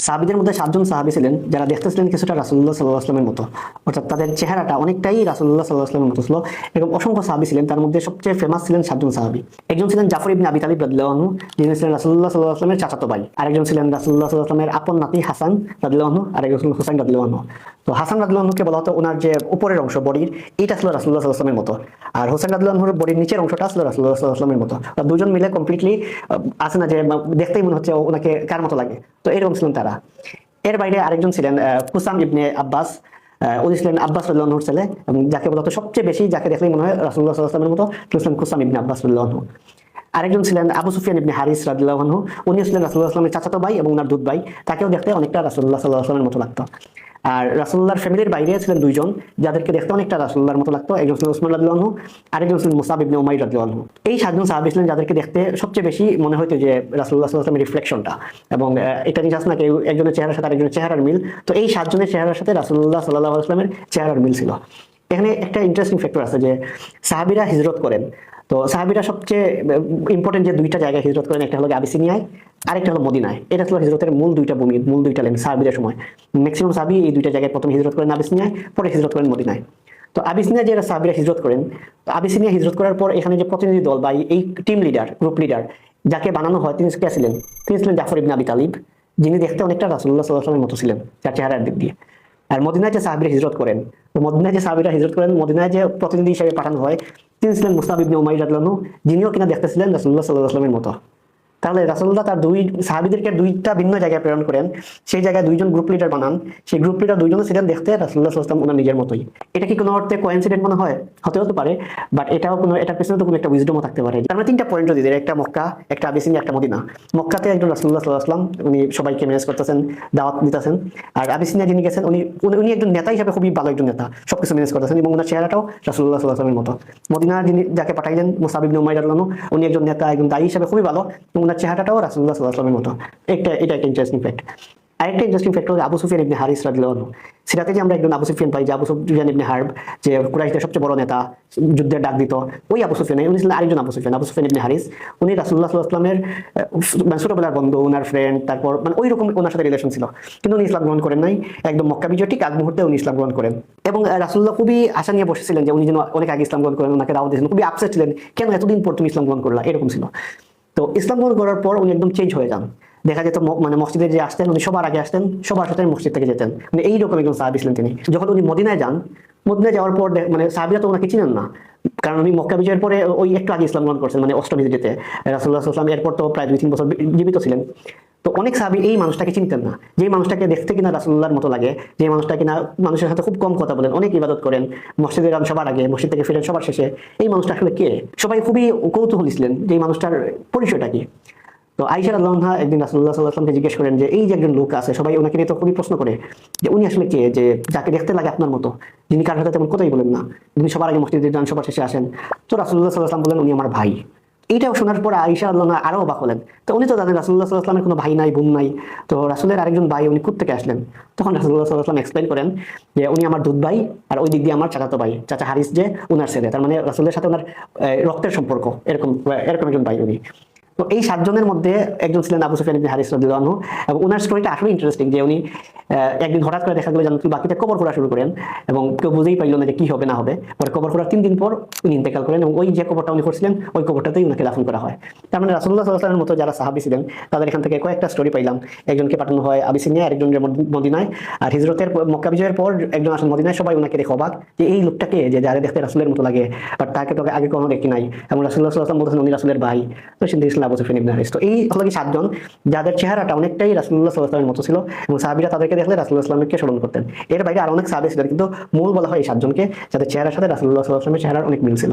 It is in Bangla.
সাহাবীদের মধ্যে 7 জন সাহাবী ছিলেন যারা দেখতেছিলেন কিছুটা রাসূলুল্লাহ সাল্লাল্লাহু আলাইহি ওয়াসাল্লামের মতো, অর্থাৎ তাদের চেহারাটা অনেকটাই রাসূলুল্লাহ সাল্লাল্লাহু আলাইহি ওয়াসাল্লামের মতো ছিল। এরকম অসংখ্য সাহাবী ছিলেন, তার মধ্যে সবচেয়ে ফেমাস ছিলেন 7 জন সাহাবী। একজন ছিলেন জাফর ইবনে আবি তালিব রাদিয়াল্লাহু আনহু, যিনি ছিলেন রাসূলুল্লাহ সাল্লাল্লাহু আলাইহি ওয়াসাল্লামের চাচাতো ভাই। আরেকজন ছিলেন রাসূলুল্লাহ সাল্লাল্লাহু আলাইহি ওয়াসাল্লামের আপন নাতি হাসান রাদিয়াল্লাহু আনহু, আর একজন ছিলেন হুসাইন রাদিয়াল্লাহু আনহু। তো হাসান রাদিয়াল্লাহু আনহুকে বলা হতো ওনার যে উপরের অংশ বডির, এটা ছিল রাসূলুল্লাহ সাল্লাল্লাহু আলাইহি ওয়াসাল্লামের মতো, আর হুসাইন রাদিয়াল্লাহু আনহুর বডির নিচের অংশটা ছিল রাসূলুল্লাহ সাল্লাল্লাহু আলাইহি ওয়াসাল্লামের মতো। দুজন মিলে কমপ্লিটলি আছে না যে দেখতেই মনে হচ্ছে ওনাকে কার মতো লাগে, তো এরকম ছিলেন তারা। এর বাইরে আরেকজন ছিলেন কুসাম ইবনে আব্বাস, উনি ছিলেন আব্বাস রাদিয়াল্লাহু আনহুর ছেলে, এবং যাকে বলা হতো সবচেয়ে বেশি, যাকে দেখলেই মনে হয় রাসূলুল্লাহ সাল্লাল্লাহু আলাইহি ওয়াসাল্লামের মতো, তিনি ছিলেন কুসাম ইবনে আব্বাস রাদিয়াল্লাহু আনহু। আরেকজন ছিলেন আবু সুফিয়ান ইবনে হারিস রাদিয়াল্লাহু আনহু, উনি ছিলেন রাসূলুল্লাহ সাল্লাল্লাহু আলাইহি ওয়াসাল্লামের চাচাতো ভাই এবং ওনার দুধ ভাই, তাকেও দেখতে অনেকটা রাসূলুল্লাহ সাল্লাল্লাহু আলাইহি ওয়াসাল্লামের মতো লাগতো। আর রাসূলুল্লাহর ফ্যামিলির বাইরে ছিলেন 2 জন যাদেরকে দেখতে অনেকটা রাসূলুল্লাহর মতো লাগতো, একজন ছিলেন উসমান রাদিয়াল্লাহু আনহু, আরেকজন ছিলেন মুসাব ইবনে উমাইর রাদিয়াল্লাহু আনহু। এই 7 জন সাহাবী ছিলেন যাদেরকে দেখতে সবচেয়ে বেশি মনে হতো যে রাসূলুল্লাহ সাল্লাল্লাহু আলাইহি ওয়াসাল্লামের রিফ্লেকশনটা, এবং এটা জিনিস আছে না কেউ একজনের চেহারার সাথে আরেকজনের চেহারার মিল, তো এই 7 জনের চেহারার সাথে রাসূলুল্লাহ সাল্লাল্লাহু আলাইহি ওয়াসাল্লামের চেহারার মিল ছিল। এখানে একটা ইন্টারেস্টিং ফ্যাক্টর আছে যে সাহাবীরা হিজরত করেন, তো সাহাবীরা সবচেয়ে ইম্পর্টেন্ট যে 2টা জায়গায় হিজরত করেন, একটা হলো আবিসিনিয়ায়, আরেকটা হলো মদিনায়। এটা ছিল হিজরতের মূল 2টা ভূমি, মূল 2টা লাইন সাহাবীদের সময়। ম্যাক্সিমাম সাহাবী এই 2টা জায়গায় প্রথম হিজরত করেন আবিসিনিয়ায়, পরে হিজরত করেন মদিনায়। তো আবিসিনিয়া যে সাহাবীরা হিজরত করেন, তো আবিসিনিয়া হিজরত করার পর এখানে যে প্রতিনিধি দল বা এই টিম লিডার, গ্রুপ লিডার যাকে বানানো হয়, তিনি কে ছিলেন? তিনি ছিলেন জাফর ইবনে আবি তালিব, যিনি দেখতে অনেকটা রাসূলুল্লাহ সাল্লাল্লাহু আলাইহি ওয়াসাল্লামের মতো ছিলেন তার চেহারার দিক দিয়ে। আর মদিনায় যে সাহাবীরা হিজরত করেন, তো মদিনায় যে সাহাবীরা হিজরত করেন, মদিনায় যে প্রতিনিধি হিসেবে পাঠানো হয়, তিনি ছিলেন মুসআব ইবনে উমাইর রাদিয়াল্লাহু আনহু, যিনিও কিনা দেখতে ছিলেন রাসূলুল্লাহ সাল্লাল্লাহু আলাইহি ওয়াসাল্লামের মতো। তাহলে রাসূলুল্লাহ তার 2 সাহাবীদেরকে 2টা ভিন্ন জায়গায় প্রেরণ করেন, সেই জায়গায় 2 জন গ্রুপ লিডার বানান, সেই গ্রুপ লিডার 2 জনও ছিলেন দেখতে রাসূলুল্লাহ সাল্লাল্লাহু আলাইহি ওয়াসাল্লাম ওনার নিজের মতোই। এটা কি কোনো অর্থে কোইন্সিডেন্ট মনে হয়? হতে পারে, বাট এটাও কোনো, এটার পিছনে তো কোনো একটা উইজডমও থাকতে পারে। আমরা 3টা পয়েন্ট যদি দিই, একটা মক্কা, একটা আবিসিনিয়া, একটা মদিনা। মক্কাতে একজন রাসূলুল্লাহ সাল্লাল্লাহু আলাইহি ওয়াসাল্লাম, উনি সবাইকে ম্যানেজ করতেছেন, দাওয়াত দিতেছেন। আর আবিসিনিয়া যিনি গেছেন, উনি একজন নেতা হিসেবে খুবই ভালো একজন নেতা, সবকিছু ম্যানেজ করতেছেন, এবং ওনার চেহারাটাও রাসূলুল্লাহ সাল্লাল্লাহু আলাইহি ওয়াসাল্লামের মতো। মদিনা যিনি যাকে পাঠাইলেন মুসআব ইবনে উমাইর রাদিয়াল্লাহু আনহু, উনি একজন নেতা, একজন দায়ী হিসেবে খুবই ভালো, এবং ওনার চেহারাটাও রাসূলুল্লাহ সাল্লাল্লাহু আলাইহি ওয়াসাল্লামের মতো। এটা একটা ইন্টারেস্টিং ফ্যাক্ট। আরেকটা ইন্টারেস্টিং ফ্যাক্টর হলো আবু সুফিয়ান ইবনে হারিস রাদিয়াল্লাহু আনহু। সিরাতে যে আমরা একজন আবু সুফিয়ান পাই, যে আবু সুফিয়ান ইবনে হারব, যে কুরাইশদের সবচেয়ে বড় নেতা, যুদ্ধের ডাক দিত, ওই আবু সুফিয়ান, উনি ছিলেন আরেকজন আবু সুফিয়ান, আবু সুফিয়ান ইবনে হারিস। উনি রাসূলুল্লাহ সাল্লাল্লাহু আলাইহি ওয়াসাল্লামের ছোটবেলার বন্ধু, ওনার ফ্রেন্ড, তারপর ওই রকম ওনার সাথে রিলেশন ছিল, কিন্তু উনি ইসলাম গ্রহণ করেন নাই। একদম মক্কা বিজয় ঠিক আগ মুহূর্তে উনি ইসলাম গ্রহণ করেন, এবং রাসূলুল্লাহ খুবই আশা নিয়ে বসেছিলেন যে উনি যেন অনেক আগে ইসলাম গ্রহণ করেন, ওনাকে দাওয়াত দিয়েছিলেন, খুবই আপসেট ছিলেন, কেন এতদিন পর তুমি ইসলাম গ্রহণ করলা, এরকম ছিল। তো ইসলাম গ্রহণ করার পর উনি একদম চেঞ্জ হয়ে যান। দেখা যেত মসজিদে যে আসতেন, উনি সবার আগে আসতেন, সবার সাথে মসজিদ থেকে যেতেন, এইরকম একজন সাহাবী ছিলেন তিনি। যখন উনি মদিনায় যান, মদিনায় যাওয়ার পর সাহাবীরা তো ওনাকে চিনেন না, কারণ উনি মক্কা বিজয়ের পরে ওই একটু আগে ইসলাম গ্রহণ করছেন, 8ম হিজরিতে। রাসূলুল্লাহ সাল্লাল্লাহু আলাইহি ওয়াসাল্লাম এরপর তো প্রায় 2-3 বছর জীবিত ছিলেন। তো অনেক সাহাবী এই মানুষটাকে চিনতেন না, যে মানুষটাকে দেখতে কিনা রাসূলুল্লাহর মতো লাগে, যে মানুষটা কিনা মানুষের সাথে খুব কম কথা বলেন, অনেক ইবাদত করেন, মসজিদে যান সবার আগে, মসজিদ থেকে ফিরেন সবার শেষে, এই মানুষটা আসলে কে? সবাই খুবই কৌতূহলী ছিলেন যে এই মানুষটার পরিচয়টা কি। তো আয়েশা রাদিয়াল্লাহু আনহা একদিন রাসূলুল্লাহ সাল্লাল্লাহু আলাইহি ওয়াসাল্লামকে জিজ্ঞেস করেন যে এই যে একজন লোক আছে, সবাই ওনাকে নিয়ে তো খুবই প্রশ্ন করে যে উনি আসলে কে, যে যাকে দেখতে লাগে আপনার মতো, যিনি কারোর সাথে তেমন কথাই বলেন না, যিনি সবার আগে মসজিদে যান, সবার শেষে আসেন। তো রাসূলুল্লাহ সাল্লাল্লাহু আলাইহি ওয়াসাল্লাম বললেন, উনি আমার ভাই। এইটাও শোনার পর আয়েশা রাদিয়াল্লাহু আনহা আরো অবাক হলেন। তো উনি তো জানেন রাসূলুল্লাহ সাল্লাল্লাহু আলাইহি ওয়াসাল্লামের কোনো ভাই নাই, বোন নাই, তো রাসূলের আরেকজন ভাই উনি কোথা থেকে আসলেন? তখন রাসূলুল্লাহ সাল্লাল্লাহু আলাইহি ওয়াসাল্লাম এক্সপ্লেইন করেন যে উনি আমার দুধ ভাই, আর ওই দিক দিয়ে আমার চাচাতো ভাই, চাচা হারিস যে উনার ছেলে, তার মানে রাসূলের সাথে ওনার রক্তের সম্পর্ক, এরকম এরকম একজন ভাই উনি। তো এই 7 জনের মধ্যে একজন ছিলেন আবু সুফিয়ান ইবনে হারিস রাদিয়াল্লাহু আনহু, এবং ওনার স্টোরিটা আসলে ইন্টারেস্টিং, যে উনি একদিন হঠাৎ করে দেখা গেল জান্নাতুল বাকিতে কবর খোঁড়া শুরু করেন, এবং কেউ বুঝেই পাইল না যে কি হবে না হবে। পরে কবর খোঁড়ার 3 দিন পর উনি ইন্তেকাল করেন, এবং ওই যে কবরটা উনি করছিলেন ওই কবরটাতেই উনাকে দাফন করা হয়। তার মানে রাসূলুল্লাহ সাল্লাল্লাহু আলাইহি ওয়াসাল্লামের মতো যারা সাহাবী ছিলেন, তাদের এখান থেকে কয়েকটা স্টোরি পাইলাম। একজনকে পাঠানো হয় আবিসিনিয়া, আরেকজনের মদিনায়, আর হিজরতের মক্কা বিজয়ের পর একজন আসেন মদিনায়, সবাই ওনাকে দেখে অবাক যে এই লোকটাকে, যে যারা দেখতে রাসূলের মতো লাগে, বাট তাকে তো আগে কখনো দেখি নাই, এবং রাসূলুল্লাহ সাল্লাল্লাহু আলাইহি ওয়াসাল্লাম বলতেছেন উনি রাসূলের ভাই। তো সেদিন ইসলাম আবু সুফিয়ান ইবনে হারিস। তো এই হলো কি 7 জন যাদের চেহারাটা অনেকটাই রাসূলুল্লাহ সাল্লাল্লাহু আলাইহি ওয়াসাল্লামের মতো ছিল, এবং সাহাবীরা তাদেরকে দেখলে রাসূলুল্লাহ সাল্লাল্লাহু আলাইহি ওয়াসাল্লামকে স্মরণ করতেন। এর বাইরে আরো অনেক সাহাবী ছিলেন, কিন্তু মূল বলা হয় এই 7 জনকে, যাদের চেহারার সাথে রাসূলুল্লাহ সাল্লাল্লাহু আলাইহি ওয়াসাল্লামের চেহারার অনেক মিল ছিল।